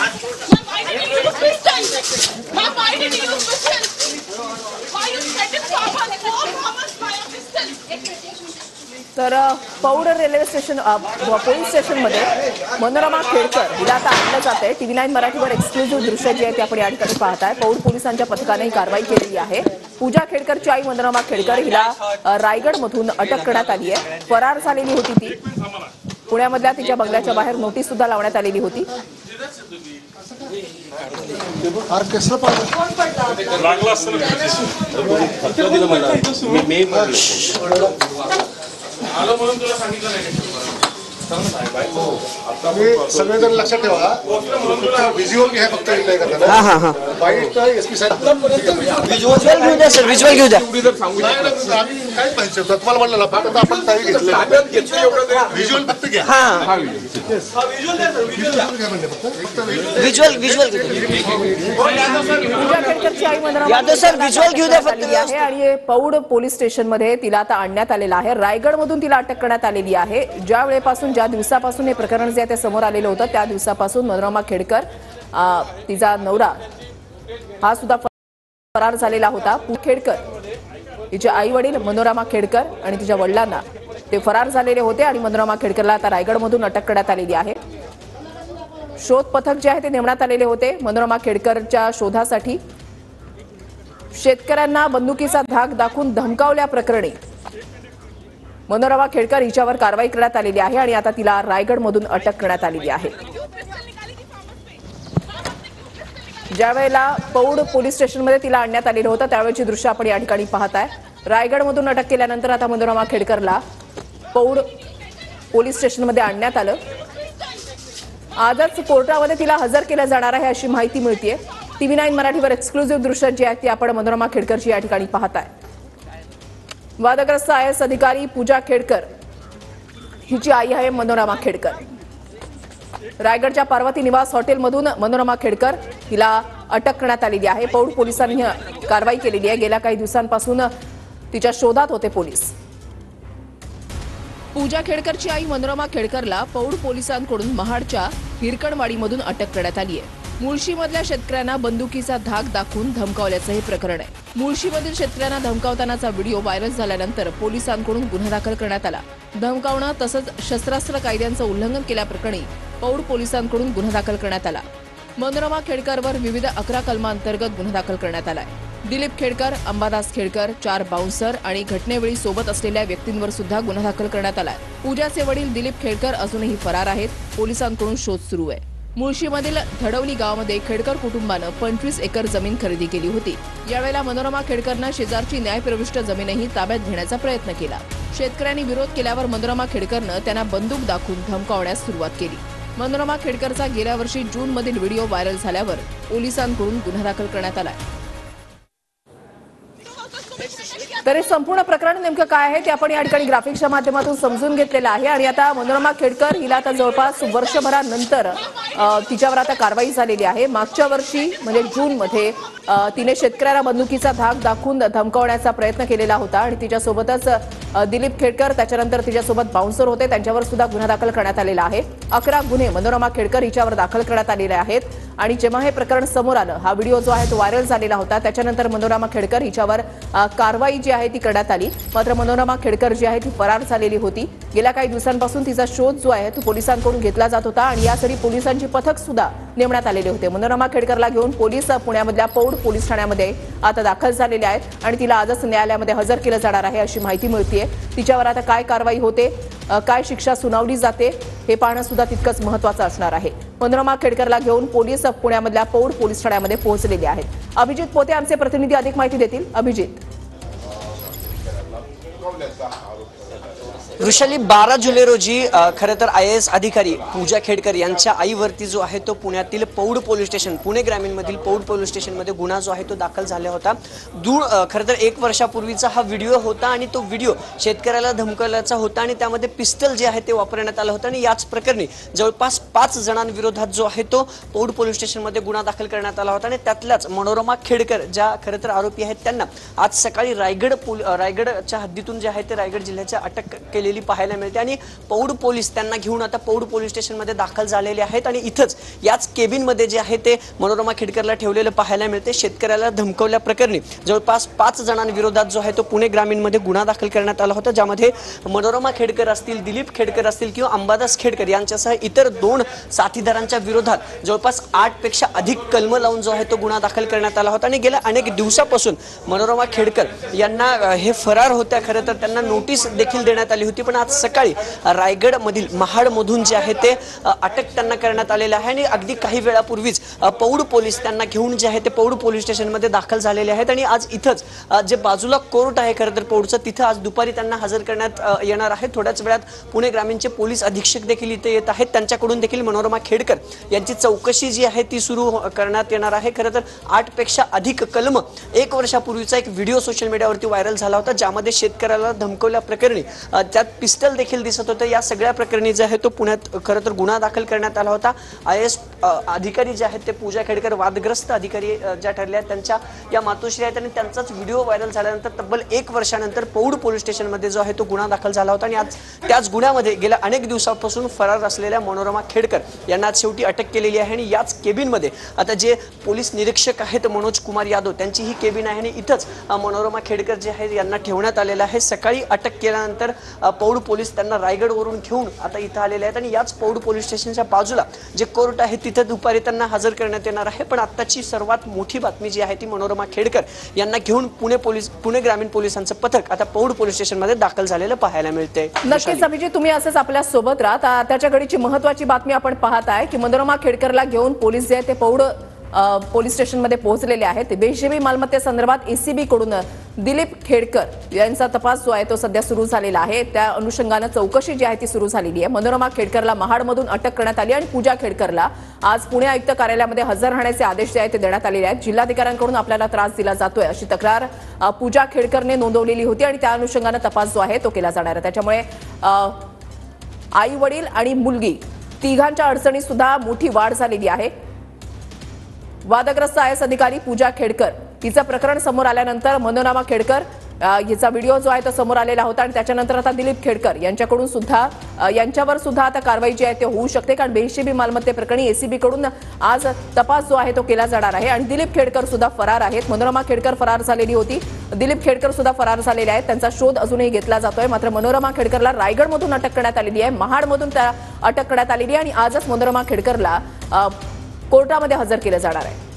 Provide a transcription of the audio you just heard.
Why did you use pistol? Ma'am, why did you use pistol? Why you threatened farmers? Four farmers by a pistol. तर Paud railway station police स्टेशनमध्ये मनोरमा खेडकर हिला आता आणलं जात आहे। TV9 मराठीवर एक्सक्लुझिव्ह दृश्य जी आहे ती आपण या ठिकाणी पाहताय। पौड पोलिसांच्या पथकाने ही कारवाई केलेली आहे। पूजा खेडकरची आई मनोरमा खेडकर हिला रायगडमधून अटक करण्यात आली आहे। फरार झालेली होती ती। पुण्यामधल्या तिच्या बंगल्याच्या बाहेर नोटीस सुद्धा लावण्यात आलेली होती। सगळेजण लक्षात ठेवा, व्हिज्युअल घ्या फक्त इथं एखादा बाईट एसपी साहेब व्हिज्युअल घेऊ द्या सर, व्हिज्युअल घेऊ द्या। आम्ही काय पाहिजे तुम्हाला म्हणलं ना, फक्त आपण ताई घेतलं व्हिज्युअल फक्त घ्या। व्हिज्युअल पूजा खेडकरची आई मनोरमा सर व्हिज्युअल घेऊ द्या फक्त आहे आणि पौड पोलीस स्टेशनमध्ये तिला आता आणण्यात आलेलं आहे। रायगडमधून तिला अटक करण्यात आलेली आहे। ज्या वेळेपासून ज्या दिवसापासून हे प्रकरण जे आहे ते समोर आलेलं होतं त्या दिवसापासून मनोरमा खेडकर तिचा नवरा हा सुद्धा फरार झालेला होता। खेडकर तिचे आई वडील मनोरमा खेडकर आणि तिच्या वडिलांना ते फरार झालेले होते आणि मनोरमा खेडकरला आता रायगडमधून अटक करण्यात आलेली आहे। शोध पथक जे आहे ते नेमण्यात आलेले होते मनोरमा खेडकरच्या शोधासाठी। शेतकऱ्यांना बंदुकीचा धाक दाखवून धमकावल्याप्रकरणी मनोरमा खेडकर हिच्यावर कारवाई करण्यात आलेली आहे आणि आता तिला रायगडमधून अटक करण्यात आलेली आहे। ज्यावेळेला पौड पोलीस स्टेशनमध्ये तिला आणण्यात आलेलं होतं त्यावेळेची दृश्य आपण या ठिकाणी पाहताय। रायगडमधून अटक केल्यानंतर आता मनोरमा खेडकरला पौड पोलीस स्टेशनमध्ये आणण्यात आलं। आजच कोर्टामध्ये तिला हजर केलं जाणार आहे अशी माहिती मिळतेय। TV9 मराठीवर एक्सक्लुझिव्ह दृश्य जी आहेत ती आपण मनोरमा खेडकरची या ठिकाणी पाहताय। वादग्रस्त IAS अधिकारी पूजा खेडकर हिची आई आहे मनोरमा खेडकर। रायगडच्या पार्वती निवास हॉटेलमधून मनोरमा खेडकर हिला अटक करण्यात आलेली आहे। पौड पोलिसांनी कारवाई केलेली आहे। गेल्या काही दिवसांपासून तिच्या शोधात होते पोलीस। पूजा खेडकरची आई मनोरमा खेडकरला पौड पोलिसांकडून महाडच्या हिरकणवाडीमधून अटक करण्यात आली आहे। मुळशीमधल्या शेतकऱ्यांना बंदुकीचा धाक दाखवून धमकावल्याचं हे प्रकरण आहे। मुळशीमधील शेतकऱ्यांना धमकावतानाचा व्हिडिओ व्हायरल झाल्यानंतर पोलिसांकडून गुन्हा दाखल करण्यात आला। धमकावणं तसंच शस्त्रास्त्र कायद्यांचं उल्लंघन केल्याप्रकरणी पौड पोलिसांकडून गुन्हा दाखल करण्यात आला। मनोरमा खेडकरवर विविध 11 कलमांतर्गत गुन्हा दाखल करण्यात आलाय। दिलीप खेडकर, अंबादास खेडकर, 4 बाउन्सर आणि घटनेवेळी सोबत असलेल्या व्यक्तींवर सुद्धा गुन्हा दाखल करण्यात आलाय। पूजाचे वडील दिलीप खेडकर अजूनही फरार आहेत। पोलिसांकडून शोध सुरू आहे। मुळशीमधील धडवली गावामध्ये खेडकर कुटुंबानं 25 एकर जमीन खरेदी केली होती। यावेळेला मनोरमा खेडकरनं शेजारची न्यायप्रविष्ट जमीनही ताब्यात घेण्याचा प्रयत्न केला। शेतकऱ्यांनी विरोध केल्यावर मनोरमा खेडकरनं त्यांना बंदूक दाखवून धमकावण्यास सुरुवात केली। मनोरमा खेडकरचा गेल्या वर्षी जूनमधील व्हिडिओ व्हायरल झाल्यावर पोलिसांकडून गुन्हा दाखल करण्यात आलाय। तर हे संपूर्ण प्रकरण नेमकं काय आहे ते आपण या ठिकाणी ग्राफिक्सच्या माध्यमातून समजून घेतलेलं आहे आणि आता मनोरमा खेडकर हिला आता जवळपास वर्षभरानंतर तिच्यावर आता कारवाई झालेली आहे। मागच्या वर्षी म्हणजे जूनमध्ये तिने शेतकऱ्याला बंदुकीचा धाक दाखवून धमकावण्याचा प्रयत्न केलेला होता आणि तिच्यासोबतच दिलीप खेडकर त्याच्यानंतर तिच्यासोबत बाउन्सर होते त्यांच्यावर सुद्धा गुन्हा दाखल करण्यात आलेला आहे। 11 गुन्हे मनोरमा खेडकर हिच्यावर दाखल करण्यात आलेले आहेत आणि जेव्हा हे प्रकरण समोर आलं हा व्हिडिओ जो आहे तो व्हायरल झालेला होता त्याच्यानंतर मनोरमा खेडकर हिच्यावर कारवाई जी आहे ती करण्यात आली। मात्र मनोरमा खेडकर जी आहे ती फरार झालेली होती। गेल्या काही दिवसांपासून तिचा शोध जो आहे तो पोलिसांकडून घेतला जात होता आणि यासाठी पोलिसांची पथक सुद्धा नेमण्यात आलेले होते। मनोरमा खेडकरला घेऊन पोलीस पुण्यामधल्या पौड पोलीस ठाण्यामध्ये आता दाखल झालेले आहेत आणि तिला आजच न्यायालयामध्ये हजर केलं जाणार आहे अशी माहिती मिळतेय। तिच्यावर आता काय कारवाई होते, काय शिक्षा सुनावली जाते हे पाहणं सुद्धा तितकंच महत्त्वाचं असणार आहे। मनोरमा खेडकरला घेऊन पोलीस पुण्यामधल्या पौड पोलीस ठाण्यामध्ये पोहोचलेले आहेत। अभिजित पोते आमचे प्रतिनिधी अधिक माहिती देतील। अभिजित, वृषाली 12 जुलै रोजी खरं तर IAS अधिकारी पूजा खेडकर यांच्या आईवरती जो आहे तो पुण्यातील पौड पोलीस स्टेशन पुणे ग्रामीणमधील पौड पोलीस स्टेशनमध्ये गुन्हा जो आहे तो दाखल झाला होता। खरं तर 1 वर्षापूर्वीचा हा व्हिडिओ होता आणि तो व्हिडिओ शेतकऱ्याला धमकावल्याचा होता आणि त्यामध्ये पिस्टल जे आहे ते वापरण्यात आलं होतं आणि याच प्रकरणी जवळपास 5 जणांविरोधात जो आहे तो पौड पोलीस स्टेशनमध्ये गुन्हा दाखल करण्यात आला होता आणि त्यातल्याच मनोरमा खेडकर ज्या खरं तर आरोपी आहेत त्यांना आज सकाळी रायगडच्या हद्दीतून जे आहे ते रायगड जिल्ह्याच्या अटक केलेली झालेली पाहायला मिळते आणि पौड पोलीस त्यांना घेऊन आता पौड पोलीस स्टेशनमध्ये दाखल झालेले आहेत आणि इथंच याच केबिनमध्ये जे आहे ते मनोरमा खेडकरला ठेवलेलं पाहायला मिळते। शेतकऱ्याला धमकावल्या प्रकरणी जवळपास 5 जणांविरोधात जो आहे तो पुणे ग्रामीणमध्ये गुन्हा दाखल करण्यात आला होता, ज्यामध्ये मनोरमा खेडकर असतील, दिलीप खेडकर असतील किंवा अंबादास खेडकर यांच्यासह इतर 2 साथीदारांच्या विरोधात जवळपास 8 पेक्षा अधिक कलम लावून जो आहे तो गुन्हा दाखल करण्यात आला होता आणि गेल्या अनेक दिवसापासून मनोरमा खेडकर यांना हे फरार होत्या। खरं तर त्यांना नोटीस देखील देण्यात आली होती, पण आज सकाळी रायगड मधील महाडमधून जे आहे ते अटक त्यांना करण्यात आलेलं आहे आणि अगदी काही वेळापूर्वीच पौड पोलीस त्यांना घेऊन जे आहे ते पौड पोलीस स्टेशनमध्ये दाखल झालेले आहेत आणि आज इथंच जे बाजूला कोर्ट आहे खरं तर पौडचं, तिथं आज दुपारी त्यांना हजर करण्यात येणार आहे। थोड्याच वेळात पुणे ग्रामीणचे पोलीस अधीक्षक देखील इथे येत आहेत, त्यांच्याकडून देखील मनोरमा खेडकर यांची चौकशी जी आहे ती सुरू करण्यात येणार आहे। खरं तर 8 पेक्षा अधिक कलम 1 वर्षापूर्वीचा एक व्हिडिओ सोशल मीडियावरती व्हायरल झाला होता, ज्यामध्ये शेतकऱ्याला धमकवल्या प्रकरणी त्यात पिस्टल देखील दिसत होतं। या सगळ्या प्रकरणी जे आहे तो पुण्यात खरं तर गुन्हा दाखल करण्यात आला होता। IAS अधिकारी जे आहेत ते पूजा खेडकर वादग्रस्त अधिकारी ज्या ठरल्या त्यांच्या या मातोश्री आहेत आणि त्यांचाच व्हिडिओ व्हायरल झाल्यानंतर तब्बल 1 वर्षानंतर पौड पोलीस स्टेशनमध्ये जो आहे तो गुन्हा दाखल झाला होता आणि आज त्याच गुन्ह्यामध्ये गेल्या अनेक दिवसांपासून फरार असलेल्या मनोरमा खेडकर यांना आज शेवटी अटक केलेली आहे आणि याच केबिनमध्ये आता जे पोलीस निरीक्षक आहेत मनोज कुमार यादव त्यांची ही केबिन आहे आणि इथंच मनोरमा खेडकर जे आहेत यांना ठेवण्यात आलेलं आहे। सकाळी अटक केल्यानंतर पौड पोलीस त्यांना रायगडवरून घेऊन आता इथं आलेले आहेत आणि याच पौड पोलीस स्टेशनच्या बाजूला जे कोर्ट आहे तिथे दुपारी त्यांना हजर करण्यात येणार आहे। पण आत्ताची सर्वात मोठी बातमी जी आहे ती मनोरमा खेडकर यांना घेऊन पुणे ग्रामीण पोलिसांचं पथक आता पौड पोलीस स्टेशनमध्ये दाखल झालेलं पाहायला मिळते। नक्कीच अभिजित, तुम्ही असंच आपल्या सोबत राहा। त्याच्या घडीची महत्त्वाची बातमी आपण पाहत आहे की मनोरमा खेडकरला घेऊन पोलीस जे ते पौड पोलीस स्टेशनमध्ये पोहोचलेले आहेत। बेहिशेबी मालमत्तेसंदर्भात ACB कडून दिलीप खेडकर यांचा तपास जो आहे तो सध्या सुरू झालेला आहे। त्या अनुषंगाने चौकशी जी आहे ती सुरू झालेली आहे। मनोरमा खेडकरला महाडमधून अटक करण्यात आली आणि पूजा खेडकरला आज पुणे आयुक्त कार्यालयामध्ये हजर राहण्याचे आदेश जे आहेत ते देण्यात आलेले आहेत। जिल्हाधिकाऱ्यांकडून आपल्याला त्रास दिला जातोय अशी तक्रार पूजा खेडकरने नोंदवलेली होती आणि त्या अनुषंगाने तपास जो आहे तो केला जाणार आहे। त्याच्यामुळे आई वडील आणि मुलगी तिघांच्या अडचणीत सुद्धा मोठी वाढ झालेली आहे। वादग्रस्त IAS अधिकारी पूजा खेडकर तिचं प्रकरण समोर आल्यानंतर मनोरमा खेडकर हिचा व्हिडिओ जो आहे तो समोर आलेला होता आणि त्याच्यानंतर आता दिलीप खेडकर यांच्याकडून सुद्धा यांच्यावर सुद्धा आता कारवाई जी आहे ते होऊ शकते, कारण बेहिशेबी मालमत्ते प्रकरणी ACB कडून आज तपास जो आहे तो केला जाणार आहे आणि दिलीप खेडकर सुद्धा फरार आहेत। मनोरमा खेडकर फरार झालेली होती, दिलीप खेडकर सुद्धा फरार झालेले आहेत, त्यांचा शोध अजूनही घेतला जातोय। मात्र मनोरमा खेडकरला रायगडमधून अटक करण्यात आलेली आहे, महाडमधून अटक करण्यात आलेली आहे आणि आजच मनोरमा खेडकरला कोर्टामध्ये हजर केलं जाणार आहे।